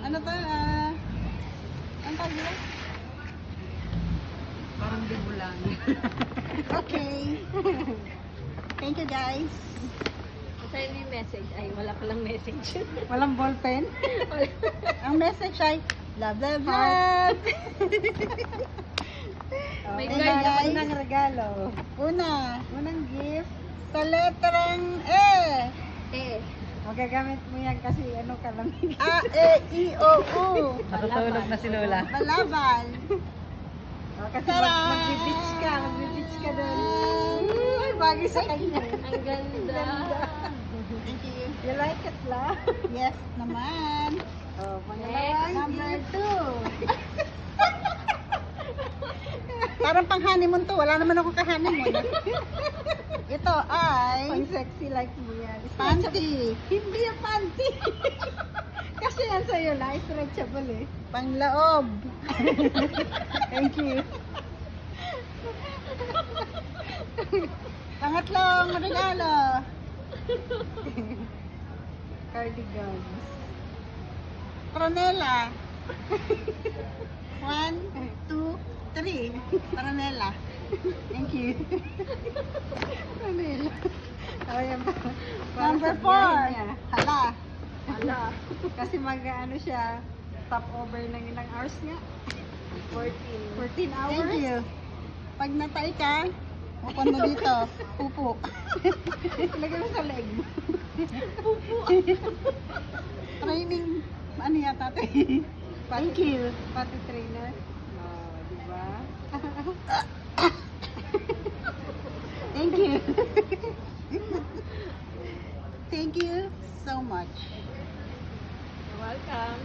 Ano to? Ang tawag nila? Parang dibo lang. Okay. Thank you guys. Sa'yo may message. Ay, wala palang message. Walang ballpen. Ang message ay love, love, love. May Okay, card guys. Unang regalo. Unang gift sa letrang E. Eh, Magagamit mo yan kasi ano ka lang. A, E, I, O, U. Natutulog na si Lola. Balabal. Kasi Tara! mag-beach ka doon. Ay, bagay sa kanya. ang ganda. Thank you. You like it, la? Yes naman. Oh, pangalawang Number gift. 2. Parang pang honeymoon to. Wala naman ako ka-honeymoon. Ito ay Pang sexy like mo yan. panty. Hindi yung panty. Kasi yan sa'yo na, stretchable eh. Panglaob. Thank you. Pangatlong regalo. Cardigans. Pranela. 1, 2, 3. Pranela. Thank you. Manila. Oh, yan ba? Number Para sa biyahe 4. niya. Hala. Ala. Kasi mag-ano siya, stop over ng ilang hours nga. 14 hours. Thank you. Pag natay ka, pupunta mo dito. Pupo. Lagay mo sa leg mo. Training. Ano yata ito? Thank you. Pati trainer. Oh, di ba? Thank you. Thank you so much. You're welcome.